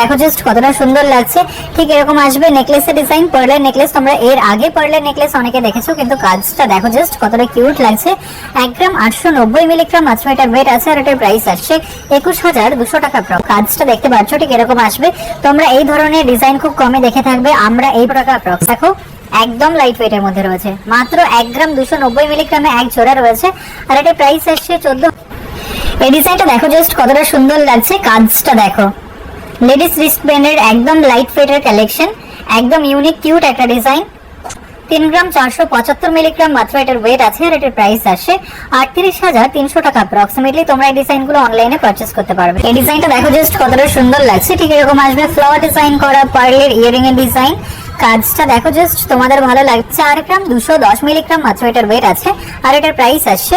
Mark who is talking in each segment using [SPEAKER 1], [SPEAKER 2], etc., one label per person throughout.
[SPEAKER 1] দেখো জাস্ট কতটা সুন্দর লাগছে। ঠিক এরকম আসবে নেকলেসের ডিজাইন, পার্লের নেকলেস। তোমরা এর আগে পার্লের নেকলেস অনেকে দেখেছো, কিন্তু কাজটা দেখো জাস্ট কতটা কিউট লাগছে। 1 গ্রাম 890 মিলিগ্রাম মাত্র এটার ওয়েট আছে, আর এটার প্রাইস আসছে 21,200 টাকা। কাজটা দেখতে পাচ্ছ ঠিক এরকম আসবে। তোমরা এই ধরনের ডিজাইন খুব কমে দেখে থাকবে, আমরা এই টাকা অ্যাপ্রক্স। দেখো একদম লাইট ওয়েটের মধ্যে রয়েছে, মাত্র 1 গ্রাম 290 মিলিগ্রামে এক জোড়া রয়েছে, আর এটার প্রাইস আসছে 14। এই ডিজাইনটা দেখো জাস্ট কতটা সুন্দর লাগছে। কাজটা দেখো লেডিস রিস্টব্যান্ডের একদম লাইট ওয়েটের কালেকশন, একদম ইউনিক কিউট একটা ডিজাইন। 3 গ্রাম 475 মিলিগ্রাম মাত্র এটার ওয়েট আছে, আর এটার প্রাইস আসে 38,300 টাকা অ্যাপ্রক্সিমেটলি। তোমরা এই ডিজাইনগুলো অনলাইনে পারচেজ করতে পারবে। এই ডিজাইনটা দেখো জাস্ট কতটা সুন্দর লাগছে। ঠিক এরকম আসবে ফ্লাওয়ার ডিজাইন করা পার্লের ইয়ারিং এর ডিজাইন। কাজটা দেখো জাস্ট তোমাদের ভালো লাগছে। 4 গ্রাম 210 মিলিগ্রাম মাত্র এটার ওয়েট আছে, আর এটার প্রাইস আসছে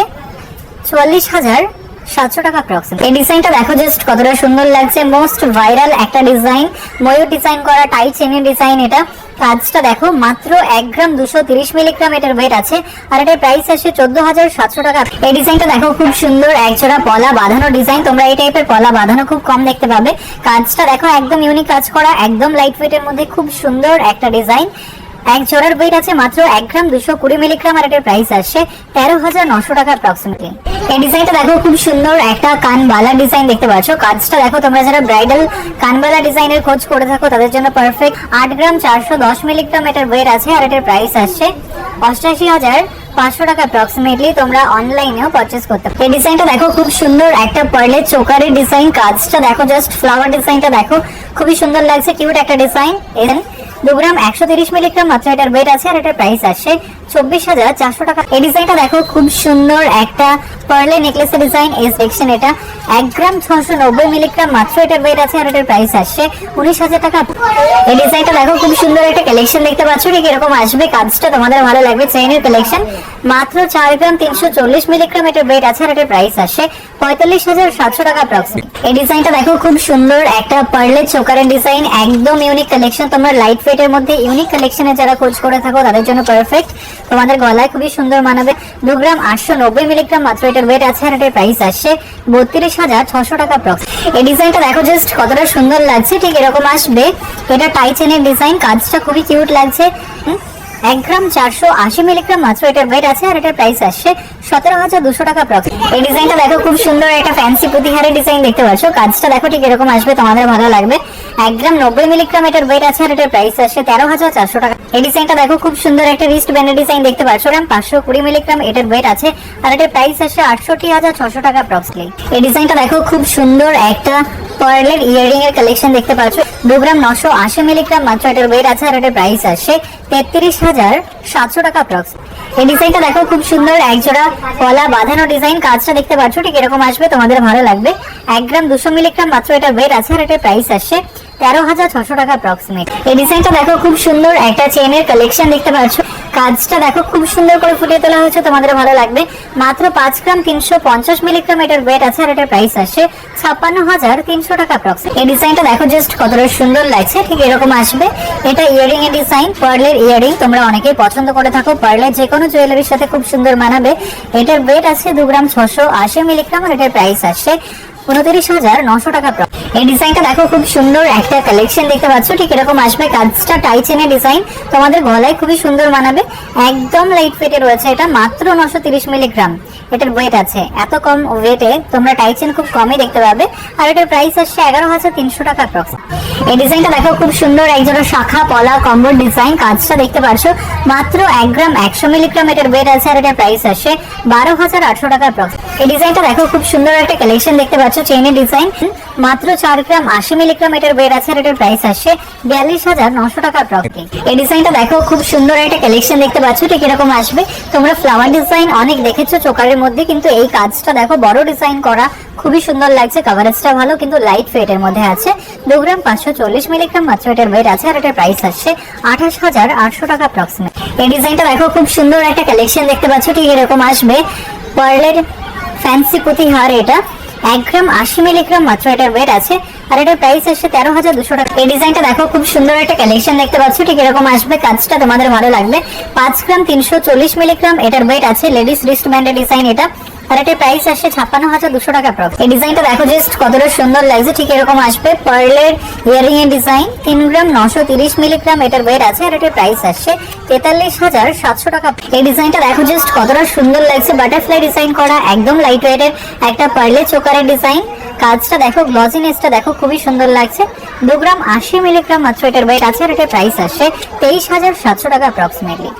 [SPEAKER 1] 44,700 টাকা অ্যাপ্রক্সিমেট। এই ডিজাইনটা দেখো জাস্ট কতটা সুন্দর লাগছে। মোস্ট ভাইরাল একটা ডিজাইন, ময়ূর ডিজাইন করা টাই চেনের ডিজাইন এটা। কাজটা দেখো মাত্র 1 গ্রাম 230 মিলিগ্রাম এটার ওয়েট আছে, আর এটার প্রাইস আসে 14,700 টাকা। এই ডিজাইনটা দেখো খুব সুন্দর, একজোড়া পলা বাঁধানো ডিজাইন। তোমরা এই টাইপের পলা বাঁধানো খুব কম দেখতে পাবে। কাজটা দেখো একদম ইউনিক কাজ করা, একদম লাইট ওয়েটের মধ্যে খুব সুন্দর একটা ডিজাইন। এক জোড়ার ওয়েট আছে মাত্র 1 গ্রাম 220 মিলিগ্রাম, আর এটার প্রাইস আসছে 13,900 টাকা অ্যাপ্রক্সিমেটলি। এই ডিজাইনটা দেখো খুব সুন্দর একটা কানবালা ডিজাইন দেখতে পাচ্ছ। কাজটা দেখো তোমরা যারা ব্রাইডাল কানবালা ডিজাইনের খোঁজ করে থাকো তাদের জন্য পারফেক্ট। 8 গ্রাম 410 মিলিগ্রাম এটার ওয়েট আছে, আর এটার প্রাইস আসছে 88,500 টাকা অ্যাপ্রক্সিমেটলি। তোমরা অনলাইনেও পারচেজ করতে পারো। এই ডিজাইনটা দেখো খুব সুন্দর একটা পার্লের চোকারের ডিজাইন। কাজটা দেখো জাস্ট ফ্লাওয়ার ডিজাইনটা দেখো খুবই সুন্দর লাগছে, কিউট একটা ডিজাইন। 2 গ্রাম 130 মিলিগ্রাম মাত্র এটার ওয়েট আছে, আর এটার প্রাইস আসছে 24,400 টাকা। এই ডিজাইনটা দেখো খুব সুন্দর একটা পার্লে নেকলেসের ডিজাইন এই সেকশন। এটা 1 গ্রাম 690 মিলিগ্রাম মাত্র এটার ওয়েট আছে, আর এটার প্রাইস আসছে 19,000 টাকা। এই ডিজাইনটা দেখো খুব সুন্দর একটা কালেকশন দেখতে পাচ্ছ। ঠিক এরকম আসবে। কাজটা তোমাদের ভালো লাগবে। চেইনের কালেকশন, মাত্র 4 গ্রাম 340 মিলিগ্রাম এটার ওয়েট আছে, আর এটার প্রাইস আসছে 45,700 টাকা অ্যাপ্রক্সিমেট। এই ডিজাইনটা দেখো খুব সুন্দর একটা পার্লের চোকারের ডিজাইন, একদম ইউনিক কালেকশন। তোমরা লাইট ওয়েটের মধ্যে ইউনিক কালেকশনে যারা খোঁজ করে থাকো তাদের জন্য পারফেক্ট। তোমাদের গলায় খুবই সুন্দর মানাবে। 2 গ্রাম 890 মিলিগ্রাম মাত্র এটার ওয়েট আছে, আর এটার প্রাইস আসছে 32,600 টাকা অ্যাপ্রক্স। এই ডিজাইনটা দেখো জাস্ট কতটা সুন্দর লাগছে। ঠিক এরকম আসবে। এটা টাই চেনের ডিজাইন। কাজটা খুবই কিউট লাগছে। 1 গ্রাম 480 মিলিগ্রাম মাত্র এটার ওয়েট আছে, আর এটার প্রাইস আসছে 17,200 টাকা অ্যাপ্রক্স। এই ডিজাইনটা দেখো খুব সুন্দর একটা ফ্যান্সি পুঁতিহারের ডিজাইন দেখতে পাচ্ছ। কাজটা দেখো ঠিক এরকম আসবে, তোমাদের ভালো লাগবে। 1 গ্রাম 90 মিলিগ্রাম এটার ওয়েট আছে, আর এটার প্রাইস আসছে 13,400 টাকা। এই ডিজাইনটা দেখো খুব সুন্দর একটা রিস্ট ব্যান্ডের ডিজাইন দেখতে পাচ্ছ। 520 মিলিগ্রাম এটার ওয়েট আছে, আর এটার প্রাইস আসছে 68,600 টাকা অ্যাপ্রক্সলি। এই ডিজাইনটা দেখো খুব সুন্দর একটা পার্লের ইয়ারিং এর কালেকশন দেখতে পাচ্ছ। 2 গ্রাম 980 মিলিগ্রাম মাত্র এটার ওয়েট আছে, আর এটার প্রাইস আসছে 33,700 টাকা অ্যাপ্রক্স। এই ডিজাইনটা দেখো খুব সুন্দর, একজোড়া পলা বাঁধানো ডিজাইন। কাজটা দেখতে পাচ্ছ ঠিক এরকম আসবে, তোমাদের ভালো লাগবে। 1 গ্রাম 200 মিলিগ্রাম মাত্র এটার ওয়েট আছে, আর এটার প্রাইস আসছে 13,600 টাকা অ্যাপ্রক্সিমেট। এই ডিজাইনটা দেখো খুব সুন্দর একটা চেইনের কালেকশন দেখতে পাচ্ছ। কাজটা দেখো খুব সুন্দর করে ফুটিয়ে তোলা হয়েছে, তোমাদের ভালো লাগবে। মাত্র 5 গ্রাম 350 মিলিগ্রাম এটার ওয়েট আছে, আর এটার প্রাইস আসছে 56,300 টাকা অ্যাপ্রক্সিমেট। এই ডিজাইনটা দেখো জাস্ট কতটা সুন্দর লাগছে। ঠিক এরকম আসবে। এটা ইয়ারিং এর ডিজাইন, পার্লের ইয়ারিং। তোমরা অনেকেই পছন্দ করে থাকো। পার্লের যে কোনো জুয়েলারির সাথে খুব সুন্দর মানাবে। এটার ওয়েট আছে 2 গ্রাম 680 মিলিগ্রাম, আর এটার প্রাইস আসছে 29,900 টাকা। এই ডিজাইনটা দেখো খুব সুন্দর একটা কালেকশন দেখতে পাচ্ছ। ঠিক এরকম আসবে। কাজটা টাই চেনের ডিজাইন, তোমাদের গলায় খুবই সুন্দর মানাবে। একদম লাইট ওয়েটে রয়েছে। এটা মাত্র 930 মিলিগ্রাম এটার ওয়েট আছে। এত কম ওয়েটে তোমরা টাই চেন খুব কমই দেখতে পাবে, আর এটার প্রাইস আসছে 11,300 টাকা অ্যাপ্রক্স। এই ডিজাইনটা দেখো খুব সুন্দর, একজোড়া শাখা পলা কম্বো ডিজাইন। কাজটা দেখতে পাচ্ছ। মাত্র 1 গ্রাম 100 মিলিগ্রাম এটার ওয়েট আছে, আর এটার প্রাইস আসছে 12,800 টাকা অ্যাপ্রক্স। এই ডিজাইনটা দেখো খুব সুন্দর একটা কালেকশন দেখতে পাচ্ছ। চেইনের ডিজাইন, মাত্র 4 গ্রাম 80 মিলিগ্রাম এটার ওয়েট আছে, আর এটার প্রাইস আসছে 42,900 টাকা অ্যাপ্রক্স। এই ডিজাইনটা দেখো খুব সুন্দর একটা কালেকশন দেখতে পাচ্ছ। ঠিক এরকম আসবে। তোমরা ফ্লাওয়ার ডিজাইন অনেক দেখেছো চোকারের মধ্যে, কিন্তু এই কাজটা দেখো বড় ডিজাইন করা, খুবই সুন্দর লাগছে। কভারেজটা ভালো, কিন্তু লাইট ওয়েটের মধ্যে আছে। 2 গ্রাম 540 মিলিগ্রাম মাত্র এটার ওয়েট আছে, আর এটার প্রাইস আসছে 28,800 টাকা অ্যাপ্রক্সিমেট। এই ডিজাইনটা দেখো খুব সুন্দর একটা কালেকশন দেখতে পাচ্ছ। ঠিক এরকম আসবে। পার্লের ফ্যান্সি পুঁতিহার। এটা 1 গ্রাম 80 মিলিগ্রাম মাত্র এটার ওয়েট আছে, আর এটার প্রাইস আসছে 13,200 টাকা। এই ডিজাইনটা দেখো খুব সুন্দর একটা কালেকশন দেখতে পাচ্ছ। ঠিক এরকম আসবে। কাজটা তোমাদের ভালো লাগবে। 5 গ্রাম 340 মিলিগ্রাম এটার ওয়েট আছে। লেডিস রিস্ট ব্যান্ডের ডিজাইন এটা, আর এটার প্রাইস আসছে 56,200 টাকা অ্যাপ্রক্স। এই ডিজাইনটা দেখো জাস্ট কতটা সুন্দর লাগছে, ঠিক এরকম আসবে পার্লের ইয়ারিং এর ডিজাইন, 3 গ্রাম 930 মিলিগ্রাম এটার ওয়েট আছে, আর এটার প্রাইস আসছে 43,700 টাকা। এই ডিজাইনটা দেখো জাস্ট কতটা সুন্দর লাগছে, বাটারফ্লাই ডিজাইন করা, একদম লাইট ওয়েটের একটা পার্লের চোকারের ডিজাইন। কাজটা দেখো, গ্লসিনেসটা দেখো, খুবই সুন্দর লাগছে। 2 গ্রাম 80 মিলিগ্রাম মাত্র এটার ওয়েট আছে, আর এটার প্রাইস আসছে 23,700 টাকা অ্যাপ্রক্সিমেটলি।